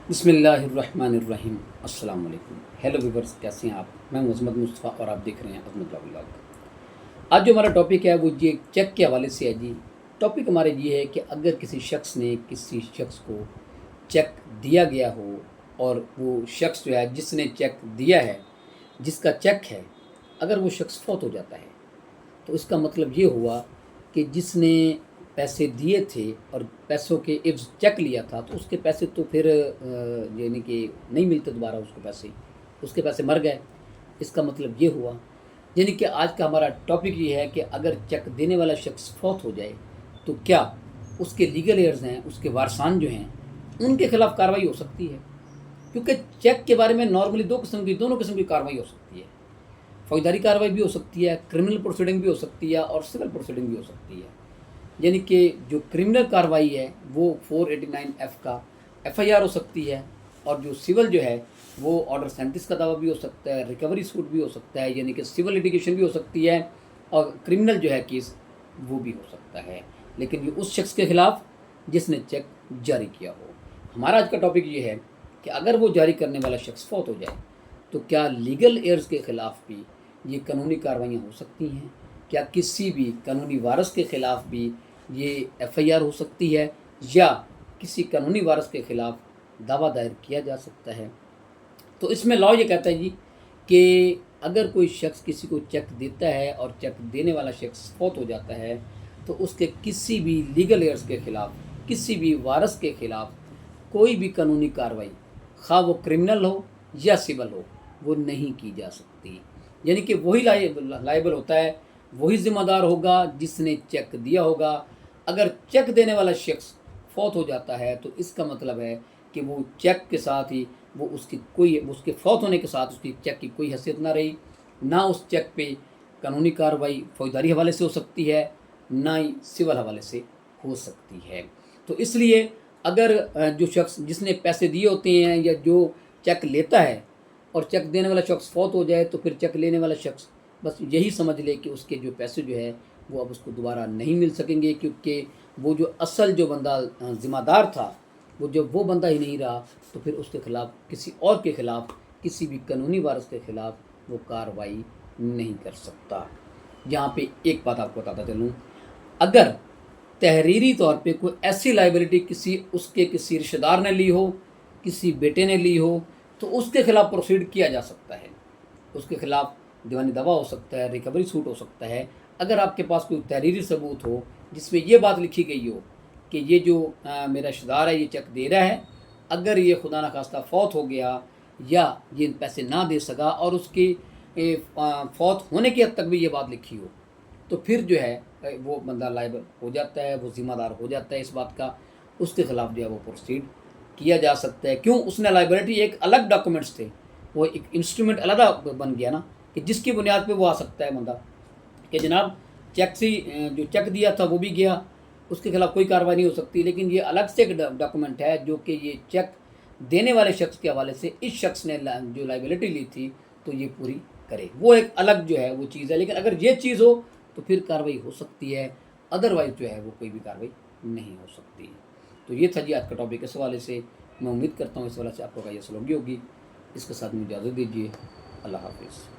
बिस्मिल्लाहिर्रहमानिर्रहीम। अस्सलाम वालेकुम। हेलो व्यूवर्स, कैसे हैं आप? मैं अज़मत मुस्तफ़ा और आप देख रहे हैं अज़मत व्लॉग। आज जो हमारा टॉपिक है वो ये चेक के हवाले से है जी। टॉपिक हमारे ये है कि अगर किसी शख्स ने किसी शख्स को चेक दिया गया हो और वो शख्स जो है जिसने चेक दिया है, जिसका चेक है, अगर वो शख्स फौत हो जाता है तो इसका मतलब ये हुआ कि जिसने पैसे दिए थे और पैसों के इव्ज़ चेक लिया था तो उसके पैसे तो फिर यानी कि नहीं मिलते दोबारा उसको पैसे, उसके पैसे मर गए। इसका मतलब ये हुआ, यानी कि आज का हमारा टॉपिक ये है कि अगर चेक देने वाला शख्स फौत हो जाए तो क्या उसके लीगल एयर्स हैं, उसके वारसान जो हैं, उनके खिलाफ़ कार्रवाई हो सकती है। क्योंकि चेक के बारे में नॉर्मली दोनों किस्म की कार्रवाई हो सकती है। फौजदारी कार्रवाई भी हो सकती है, क्रिमिनल प्रोसीडिंग भी हो सकती है और सिविल प्रोसीडिंग भी हो सकती है। यानी कि जो क्रिमिनल कार्रवाई है वो 489F का FIR हो सकती है, और जो सिविल जो है वो ऑर्डर 37 का दावा भी हो सकता है, रिकवरी सूट भी हो सकता है, यानी कि सिविल लिटिगेशन भी हो सकती है, और क्रिमिनल जो है केस वो भी हो सकता है, लेकिन ये उस शख्स के ख़िलाफ़ जिसने चेक जारी किया हो। हमारा आज का टॉपिक ये है कि अगर वो जारी करने वाला शख्स फौत हो जाए तो क्या लीगल एयर्स के ख़िलाफ़ भी ये कानूनी कार्रवाइयाँ हो सकती हैं? क्या किसी भी कानूनी वारस के ख़िलाफ़ भी ये FIR हो सकती है, या किसी कानूनी वारस के ख़िलाफ़ दावा दायर किया जा सकता है? तो इसमें लॉ ये कहता है जी कि अगर कोई शख्स किसी को चेक देता है और चेक देने वाला शख्स फौत हो जाता है तो उसके किसी भी लीगल एयर्स के ख़िलाफ़, किसी भी वारस के ख़िलाफ़ कोई भी कानूनी कार्रवाई, खा वो क्रिमिनल हो या सिविल हो, वो नहीं की जा सकती। यानी कि वही लायबल होता है, वही ज़िम्मेदार होगा जिसने चेक दिया होगा। अगर चेक देने वाला शख्स फौत हो जाता है तो इसका मतलब है कि वो चेक के साथ ही वो उसके फौत होने के साथ उसकी चेक की कोई हैसियत ना रही, ना उस चेक पे कानूनी कार्रवाई फौजदारी हवाले से हो सकती है, ना ही सिविल हवाले से हो सकती है। तो इसलिए अगर जो शख्स जिसने पैसे दिए होते हैं या जो चेक लेता है और चेक देने वाला शख्स फौत हो जाए तो फिर चेक लेने वाला शख्स बस यही समझ ले कि उसके जो पैसे जो है वो अब उसको दोबारा नहीं मिल सकेंगे, क्योंकि वो जो असल जो बंदा ज़िम्मेदार था वो बंदा ही नहीं रहा, तो फिर उसके ख़िलाफ़ किसी और के ख़िलाफ़, किसी भी कानूनी वारस के ख़िलाफ़ वो कार्रवाई नहीं कर सकता। यहाँ पे एक बात आपको बताता चलूँ, अगर तहरीरी तौर पे कोई ऐसी लाइबिलिटी किसी रिश्तेदार ने ली हो, किसी बेटे ने ली हो, तो उसके ख़िलाफ़ प्रोसीड किया जा सकता है। उसके ख़िलाफ़ दीवानी दावा हो सकता है, रिकवरी सूट हो सकता है, अगर आपके पास कोई तहरीरी सबूत हो जिसमें ये बात लिखी गई हो कि ये जो मेरा रिश्तेदार है ये चेक दे रहा है, अगर ये खुदा न खास्ता फौत हो गया या ये पैसे ना दे सका और उसकी फौत होने की हद तक भी ये बात लिखी हो, तो फिर जो है वो बंदा लायबल हो जाता है, वो ज़िम्मेदार हो जाता है इस बात का, उसके ख़िलाफ़ जो है वो प्रोसीड किया जा सकता है। क्यों? उसने लायबिलिटी, एक अलग डॉक्यूमेंट्स थे, वो एक इंस्ट्रूमेंट अलग बन गया ना, कि जिसकी बुनियाद पे वो आ सकता है बंदा कि जनाब चेक से जो चेक दिया था वो भी गया, उसके खिलाफ़ कोई कार्रवाई नहीं हो सकती, लेकिन ये अलग से एक डॉक्यूमेंट है जो कि ये चेक देने वाले शख्स के हवाले से इस शख्स ने जो लायबिलिटी ली थी तो ये पूरी करे, वो एक अलग जो है वो चीज़ है। लेकिन अगर ये चीज़ हो तो फिर कार्रवाई हो सकती है, अदरवाइज़ जो है वो कोई भी कार्रवाई नहीं हो सकती। तो ये था जी आज का टॉपिक। इस हवाले से मैं उम्मीद करता हूँ इस हवाले से आपको ये सलोगी होगी। इसके साथ मुझे इजाज़त दीजिए। अल्लाह हाफिज़।